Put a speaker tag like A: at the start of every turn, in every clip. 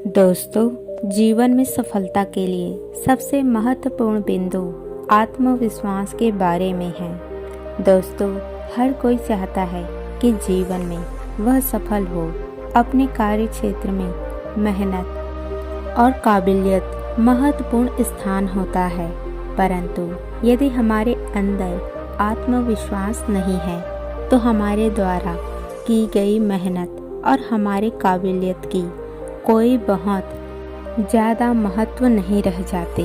A: दोस्तों, जीवन में सफलता के लिए सबसे महत्वपूर्ण बिंदु आत्मविश्वास के बारे में है। दोस्तों, हर कोई चाहता है कि जीवन में वह सफल हो। अपने कार्य क्षेत्र में मेहनत और काबिलियत महत्वपूर्ण स्थान होता है, परंतु यदि हमारे अंदर आत्मविश्वास नहीं है तो हमारे द्वारा की गई मेहनत और हमारी काबिलियत की कोई बहुत ज़्यादा महत्व नहीं रह जाती,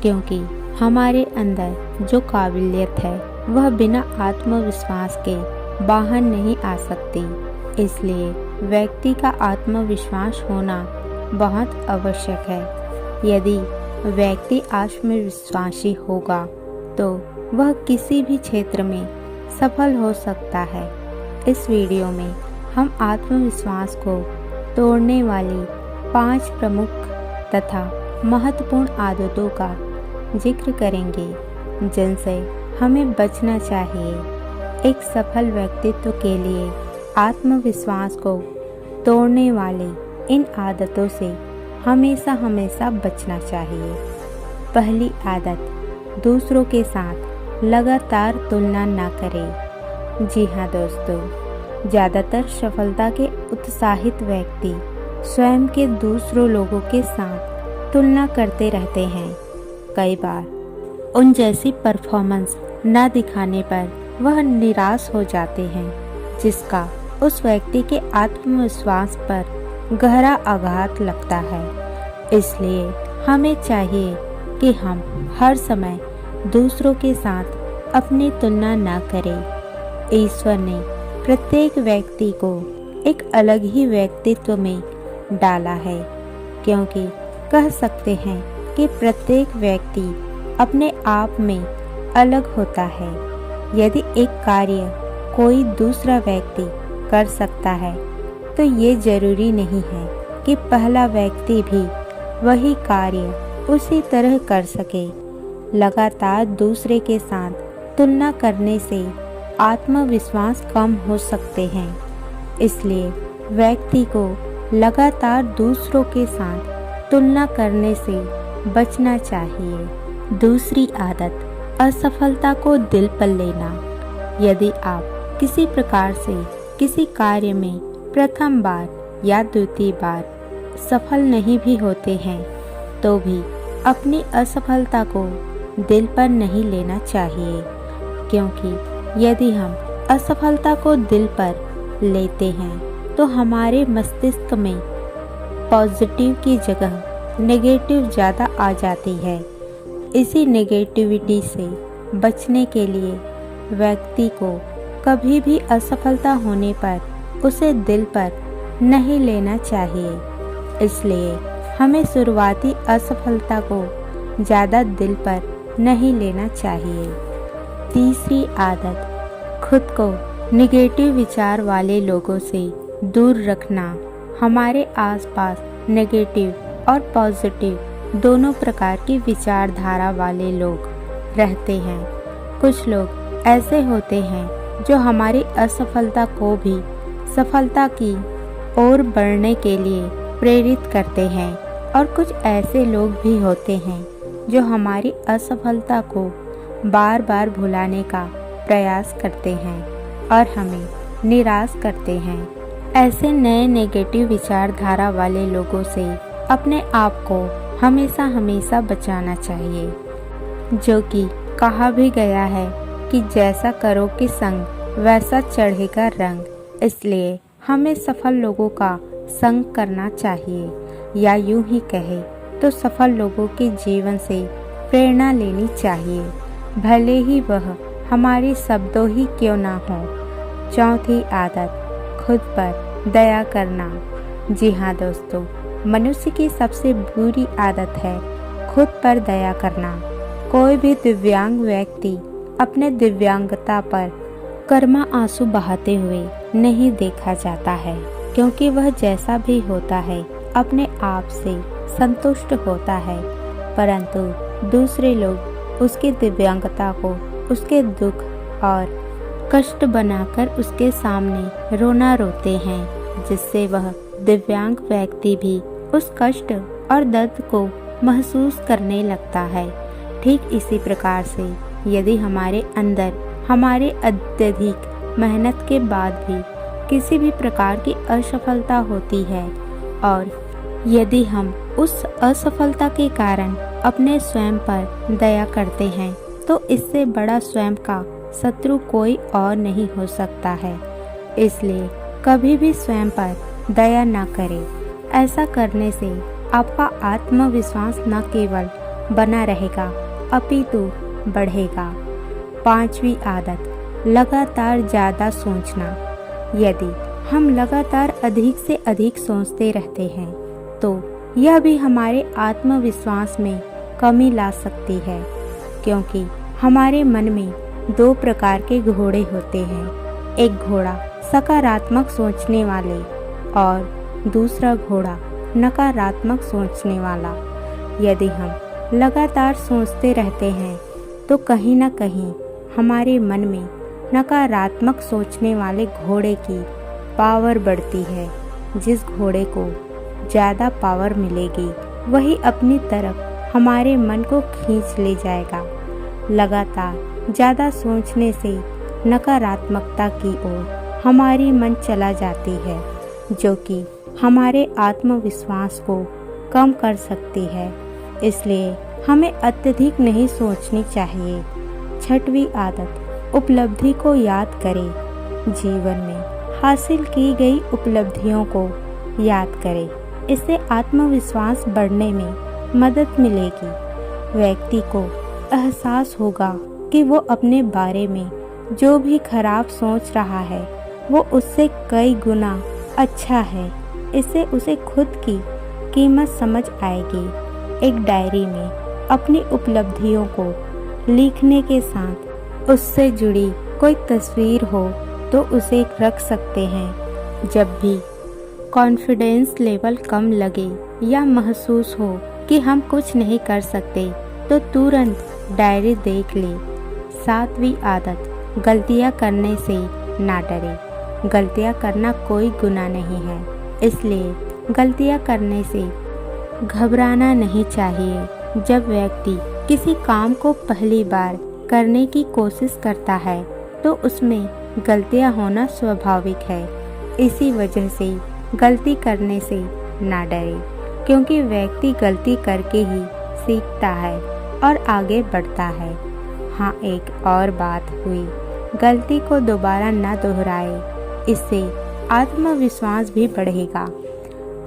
A: क्योंकि हमारे अंदर जो काबिलियत है वह बिना आत्मविश्वास के बाहर नहीं आ सकती। इसलिए व्यक्ति का आत्मविश्वास होना बहुत आवश्यक है। यदि व्यक्ति आत्मविश्वासी होगा तो वह किसी भी क्षेत्र में सफल हो सकता है। इस वीडियो में हम आत्मविश्वास को तोड़ने वाली 5 प्रमुख तथा महत्वपूर्ण आदतों का जिक्र करेंगे, जिनसे हमें बचना चाहिए। एक सफल व्यक्तित्व के लिए आत्मविश्वास को तोड़ने वाली इन आदतों से हमेशा बचना चाहिए। पहली आदत, दूसरों के साथ लगातार तुलना ना करें। जी हाँ दोस्तों, ज़्यादातर सफलता के उत्साहित व्यक्ति स्वयं के दूसरों लोगों के साथ तुलना करते रहते हैं। कई बार उन जैसी परफॉर्मेंस न दिखाने पर वह निराश हो जाते हैं, जिसका उस व्यक्ति के आत्मविश्वास पर गहरा आघात लगता है। इसलिए हमें चाहिए कि हम हर समय दूसरों के साथ अपनी तुलना न करें। ईश्वर ने प्रत्येक व्यक्ति को एक अलग ही व्यक्तित्व में डाला है, क्योंकि कह सकते हैं कि प्रत्येक व्यक्ति अपने आप में अलग होता है। यदि एक कार्य कोई दूसरा व्यक्ति कर सकता है तो ये जरूरी नहीं है कि पहला व्यक्ति भी वही कार्य उसी तरह कर सके। लगातार दूसरे के साथ तुलना करने से आत्मविश्वास कम हो सकते हैं। इसलिए व्यक्ति को लगातार दूसरों के साथ तुलना करने से बचना चाहिए। दूसरी आदत, असफलता को दिल पर लेना। यदि आप किसी प्रकार से किसी कार्य में प्रथम बार या द्वितीय बार सफल नहीं भी होते हैं तो भी अपनी असफलता को दिल पर नहीं लेना चाहिए, क्योंकि यदि हम असफलता को दिल पर लेते हैं तो हमारे मस्तिष्क में पॉजिटिव की जगह नेगेटिव ज़्यादा आ जाती है। इसी नेगेटिविटी से बचने के लिए व्यक्ति को कभी भी असफलता होने पर उसे दिल पर नहीं लेना चाहिए। इसलिए हमें शुरुआती असफलता को ज़्यादा दिल पर नहीं लेना चाहिए। तीसरी आदत, खुद को नेगेटिव विचार वाले लोगों से दूर रखना। हमारे आसपास नेगेटिव और पॉजिटिव दोनों प्रकार की विचारधारा वाले लोग रहते हैं। कुछ लोग ऐसे होते हैं जो हमारी असफलता को भी सफलता की ओर बढ़ने के लिए प्रेरित करते हैं, और कुछ ऐसे लोग भी होते हैं जो हमारी असफलता को बार बार भुलाने का प्रयास करते हैं और हमें निराश करते हैं। ऐसे नए नेगेटिव विचारधारा वाले लोगों से अपने आप को हमेशा बचाना चाहिए, जो कि कहा भी गया है कि जैसा करोगे संग वैसा चढ़ेगा रंग। इसलिए हमें सफल लोगों का संग करना चाहिए, या यूं ही कहे तो सफल लोगों के जीवन से प्रेरणा लेनी चाहिए, भले ही वह हमारे शब्दों ही क्यों ना हो। चौथी आदत, खुद पर दया करना। जी हाँ दोस्तों, मनुष्य की सबसे बुरी आदत है खुद पर दया करना। कोई भी दिव्यांग व्यक्ति अपने दिव्यांगता पर कर्मा आंसू बहाते हुए नहीं देखा जाता है, क्योंकि वह जैसा भी होता है अपने आप से संतुष्ट होता है, परंतु दूसरे लोग उसकी दिव्यांगता को उसके दुख और कष्ट बनाकर उसके सामने रोना रोते हैं, जिससे वह दिव्यांग व्यक्ति भी उस कष्ट और दर्द को महसूस करने लगता है। ठीक इसी प्रकार से यदि हमारे अंदर हमारे अत्यधिक मेहनत के बाद भी किसी भी प्रकार की असफलता होती है और यदि हम उस असफलता के कारण अपने स्वयं पर दया करते हैं तो इससे बड़ा स्वयं का शत्रु कोई और नहीं हो सकता है। इसलिए कभी भी स्वयं पर दया न करें। ऐसा करने से आपका आत्मविश्वास न केवल बना रहेगा अपितु बढ़ेगा। 5वीं आदत, लगातार ज़्यादा सोचना। यदि हम लगातार अधिक से अधिक सोचते रहते हैं तो यह भी हमारे आत्मविश्वास में कमी ला सकती है, क्योंकि हमारे मन में 2 प्रकार के घोड़े होते हैं। एक घोड़ा सकारात्मक सोचने वाले और दूसरा घोड़ा नकारात्मक सोचने वाला। यदि हम लगातार सोचते रहते हैं तो कहीं न कहीं हमारे मन में नकारात्मक सोचने वाले घोड़े की पावर बढ़ती है। जिस घोड़े को ज़्यादा पावर मिलेगी वही अपनी तरफ हमारे मन को खींच ले जाएगा। लगातार ज़्यादा सोचने से नकारात्मकता की ओर हमारी मन चला जाती है, जो कि हमारे आत्मविश्वास को कम कर सकती है। इसलिए हमें अत्यधिक नहीं सोचनी चाहिए। 6वीं आदत, उपलब्धि को याद करें। जीवन में हासिल की गई उपलब्धियों को याद करें। इससे आत्मविश्वास बढ़ने में मदद मिलेगी। व्यक्ति को एहसास होगा कि वो अपने बारे में जो भी खराब सोच रहा है वो उससे कई गुना अच्छा है। इससे उसे खुद की कीमत समझ आएगी। एक डायरी में अपनी उपलब्धियों को लिखने के साथ उससे जुड़ी कोई तस्वीर हो तो उसे रख सकते हैं। जब भी कॉन्फिडेंस लेवल कम लगे या महसूस हो कि हम कुछ नहीं कर सकते तो तुरंत डायरी देख ले। 7वीं आदत, गलतियां करने से ना डरें। गलतियां करना कोई गुनाह नहीं है, इसलिए गलतियां करने से घबराना नहीं चाहिए। जब व्यक्ति किसी काम को पहली बार करने की कोशिश करता है तो उसमें गलतियां होना स्वाभाविक है। इसी वजह से गलती करने से ना डरे, क्योंकि व्यक्ति गलती करके ही सीखता है और आगे बढ़ता है। हाँ, एक और बात हुई, गलती को दोबारा ना दोहराए, इससे आत्मविश्वास भी बढ़ेगा।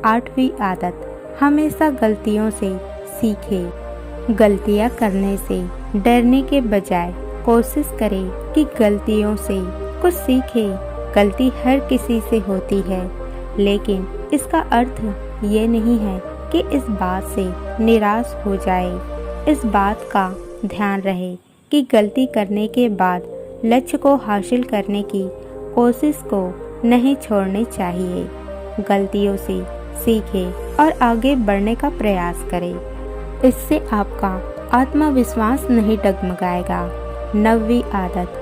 A: 8वीं आदत, हमेशा गलतियों से सीखे। गलतियां करने से डरने के बजाय कोशिश करें कि गलतियों से कुछ सीखें। गलती हर किसी से होती है, लेकिन इसका अर्थ ये नहीं है कि इस बात से निराश हो जाए। इस बात का ध्यान रहे कि गलती करने के बाद लक्ष्य को हासिल करने की कोशिश को नहीं छोड़नी चाहिए। गलतियों से सीखें और आगे बढ़ने का प्रयास करें। इससे आपका आत्मविश्वास नहीं डगमगाएगा। 9वीं आदत,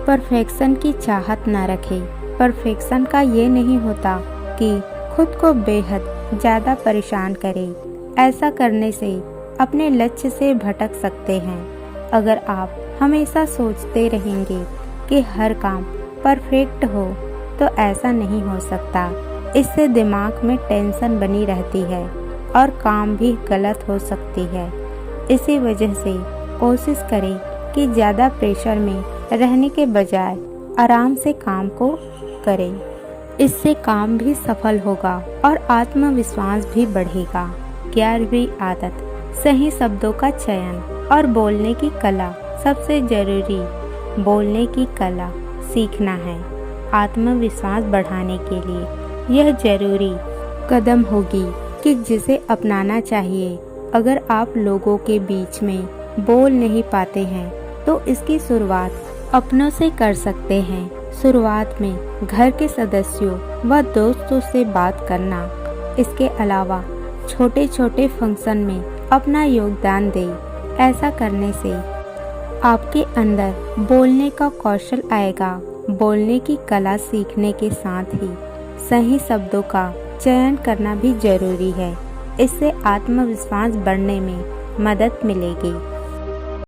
A: परफेक्शन की चाहत न रखें। परफेक्शन का ये नहीं होता कि खुद को बेहद ज़्यादा परेशान करें। ऐसा करने से अपने लक्ष्य से भटक सकते हैं। अगर आप हमेशा सोचते रहेंगे कि हर काम परफेक्ट हो तो ऐसा नहीं हो सकता। इससे दिमाग में टेंशन बनी रहती है और काम भी गलत हो सकती है। इसी वजह से कोशिश करें कि ज़्यादा प्रेशर में रहने के बजाय आराम से काम को करें। इससे काम भी सफल होगा और आत्मविश्वास भी बढ़ेगा। 11वीं आदत, सही शब्दों का चयन और बोलने की कला। सबसे जरूरी बोलने की कला सीखना है। आत्मविश्वास बढ़ाने के लिए यह जरूरी कदम होगी कि जिसे अपनाना चाहिए। अगर आप लोगों के बीच में बोल नहीं पाते हैं तो इसकी शुरुआत अपनों से कर सकते हैं। शुरुआत में घर के सदस्यों व दोस्तों से बात करना। इसके अलावा छोटे छोटे फंक्शन में अपना योगदान दें। ऐसा करने से आपके अंदर बोलने का कौशल आएगा। बोलने की कला सीखने के साथ ही सही शब्दों का चयन करना भी जरूरी है। इससे आत्मविश्वास बढ़ने में मदद मिलेगी।